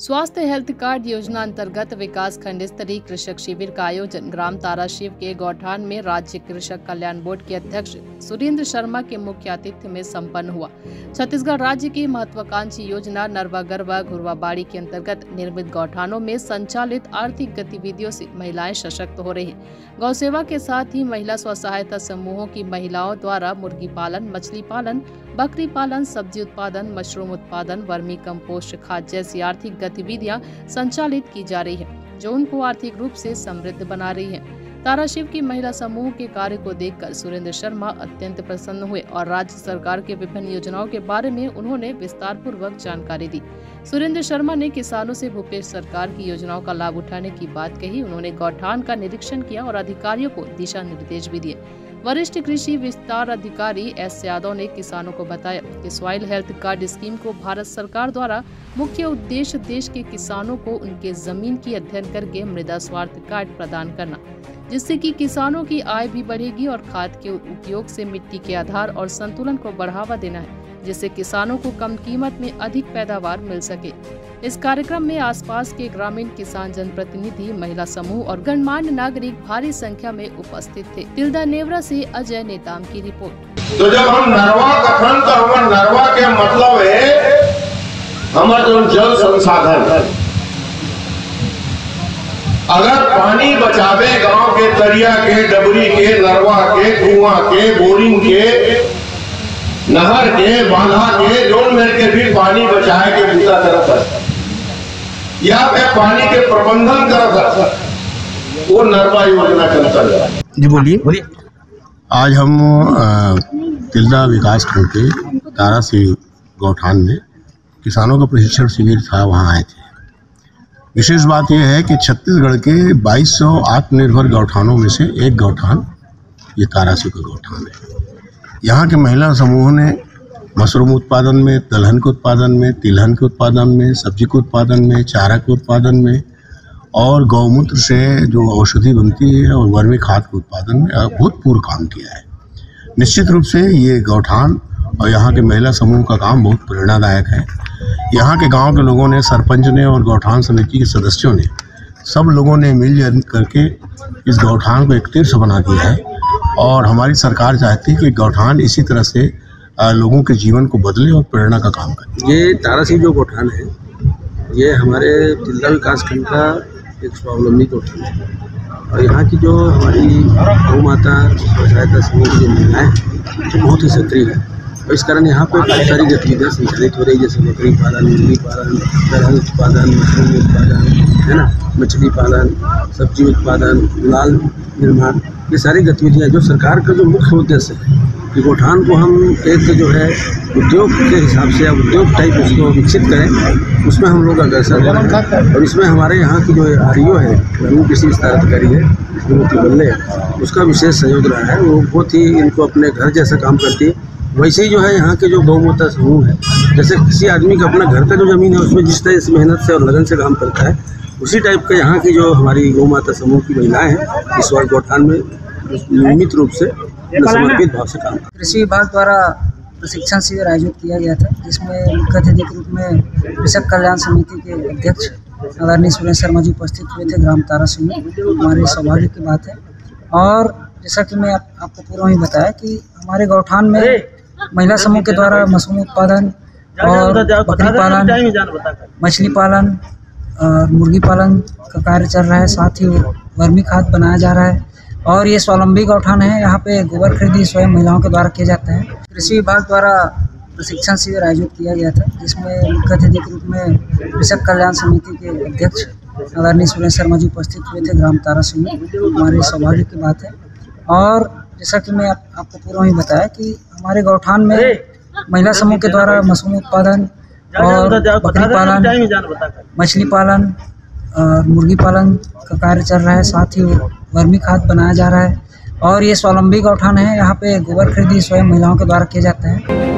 स्वास्थ्य health card योजना अंतर्गत विकास खंड स्तरीय कृषक शिविर का आयोजन ग्राम ताराशिव के गौठान में राज्य कृषक कल्याण बोर्ड के अध्यक्ष सुरेंद्र शर्मा के मुख्य आतिथ्य में संपन्न हुआ। छत्तीसगढ़ राज्य की महत्वाकांक्षी योजना नरवा गरवा घुरवा बाड़ी के अंतर्गत निर्मित गौठानों में संचालित आर्थिक गतिविधियों से महिलाएं सशक्त हो रही हैं। गौ सेवा के साथ ही महिला स्व सहायता समूहों की महिलाओं द्वारा मुर्गी पालन, मछली पालन, बकरी पालन, सब्जी उत्पादन, मशरूम उत्पादन, वर्मी कंपोस्ट खाद जैसी आर्थिक गतिविधियां संचालित की जा रही है, जो उनको आर्थिक रूप से समृद्ध बना रही है। ताराशिव की महिला समूह के कार्य को देखकर सुरेंद्र शर्मा अत्यंत प्रसन्न हुए और राज्य सरकार के विभिन्न योजनाओं के बारे में उन्होंने विस्तार पूर्वक जानकारी दी। सुरेंद्र शर्मा ने किसानों से भूपेश सरकार की योजनाओं का लाभ उठाने की बात कही। उन्होंने गौठान का निरीक्षण किया और अधिकारियों को दिशा निर्देश भी दिए। वरिष्ठ कृषि विस्तार अधिकारी एस यादव ने किसानों को बताया कि सॉइल हेल्थ कार्ड स्कीम को भारत सरकार द्वारा मुख्य उद्देश्य देश के किसानों को उनके जमीन की अध्ययन करके मृदा स्वास्थ्य कार्ड प्रदान करना, जिससे कि किसानों की आय भी बढ़ेगी और खाद के उपयोग से मिट्टी के आधार और संतुलन को बढ़ावा देना है, जिससे किसानों को कम कीमत में अधिक पैदावार मिल सके। इस कार्यक्रम में आसपास के ग्रामीण किसान, जनप्रतिनिधि, महिला समूह और गणमान्य नागरिक भारी संख्या में उपस्थित थे। तिल्दा नेवरा से अजय नेताम की रिपोर्ट। तो जब हम नरवा कथन तो हमारे नरवा के मतलब है हमारे जल संसाधन। अगर पानी बचावे गांव के तरिया के, डबरी के, नरवा के, कुआं के, बोरिंग के, नहर के, बांधा के, जोन मेर के भी पानी बचाए के बूता तरफ या पे पानी के प्रबंधन करत वो नरवा योजना के अंतर्गत। जी बोलिए। आज हम तिल्दा विकास खंड के ताराशिव गौठान में किसानों का प्रशिक्षण शिविर था, वहाँ आए थे। विशेष बात यह है कि छत्तीसगढ़ के 2200 आत्मनिर्भर गौठानों में से एक गौठान ये ताराशिव का गौठान है। यहाँ के महिला समूहों ने मशरूम उत्पादन में, दलहन के उत्पादन में, तिलहन के उत्पादन में, सब्जी के उत्पादन में, चारा के उत्पादन में और गौमूत्र से जो औषधि बनती है और वर्मी खाद के उत्पादन में अभूतपूर्व काम किया है। निश्चित रूप से ये गौठान और यहाँ के महिला समूह का काम बहुत प्रेरणादायक है। यहाँ के गांव के लोगों ने, सरपंच ने और गौठान समिति के सदस्यों ने, सब लोगों ने मिलजुल करके इस गौठान को एक तीर्थ बना दिया है और हमारी सरकार चाहती है कि गौठान इसी तरह से लोगों के जीवन को बदले और प्रेरणा का काम करे। ये ताराशिव जो गौठान है, ये हमारे तिल्दा विकास खंड का एक स्वावलंबी गौठान है और यहाँ की जो हमारी गौ माता सहायता समूह की महिलाएं जो बहुत ही सक्रिय है और इस कारण यहाँ पे बहुत सारी गतिविधियाँ संचालित हो रही है, जैसे बकरी पालन, मुर्गी पालन, दलहन उत्पादन, मशरूम उत्पादन, है ना, मछली पालन, सब्जी उत्पादन, गुलाल निर्माण, ये सारी गतिविधियाँ जो सरकार का जो मुख्य उद्देश्य है कि गौठान को हम एक जो है उद्योग के हिसाब से या उद्योग टाइप उसको विकसित करें, उसमें हम लोग अग्रसर हैं। और इसमें हमारे यहाँ की जो आरईओ है, ग्रामीण कृषि विस्तार अधिकारी है श्रीमती बल्ले, उसका विशेष सहयोग रहा है। वो बहुत ही इनको अपने घर जैसा काम करती है। वैसे ही जो है यहाँ के जो गौ माता समूह है, जैसे किसी आदमी का अपना घर का जो ज़मीन है उसमें जिस तरह से मेहनत से और लगन से काम करता है, उसी टाइप का यहाँ की जो हमारी गौ माता समूह की महिलाएँ हैं इस बार गौठान में नियमित रूप से समर्पित भाव से काम। कृषि विभाग द्वारा प्रशिक्षण शिविर आयोजित किया गया था, जिसमें मुख्य अतिथि के रूप में कृषक कल्याण समिति के अध्यक्ष आदरणीय सुरेंद्र शर्मा जी उपस्थित हुए थे ग्राम ताराशिव में। हमारे सौभाग्य की बात है और जैसा कि मैं आपको पूर्व ही बताया कि हमारे गौठान में महिला समूह के द्वारा मशरूम उत्पादन और बकरी पालन, मछली पालन और मुर्गी पालन का कार्य चल रहा है। साथ ही वर्मी खाद बनाया जा रहा है और ये स्वावलंबी गौठान है। यहाँ पे गोबर खरीदी स्वयं महिलाओं के द्वारा किए जाते हैं। कृषि विभाग द्वारा प्रशिक्षण शिविर आयोजित किया गया था, जिसमें मुख्य अतिथि के रूप में कृषक कल्याण समिति के अध्यक्ष आदरणीय सुरेंद्र शर्मा जी उपस्थित हुए थे ग्राम ताराशिव में। हमारे सौभाग्य की बात है और जैसा कि मैं आपको पूर्व ही बताया कि हमारे गौठान में महिला समूह के द्वारा मशरूम उत्पादन और बकरी पालन, मछली पालन और मुर्गी पालन का कार्य चल रहा है। साथ ही वर्मी खाद बनाया जा रहा है और ये स्वावलंबी गौठान है। यहाँ पे गोबर खरीदी स्वयं महिलाओं के द्वारा किए जाते हैं।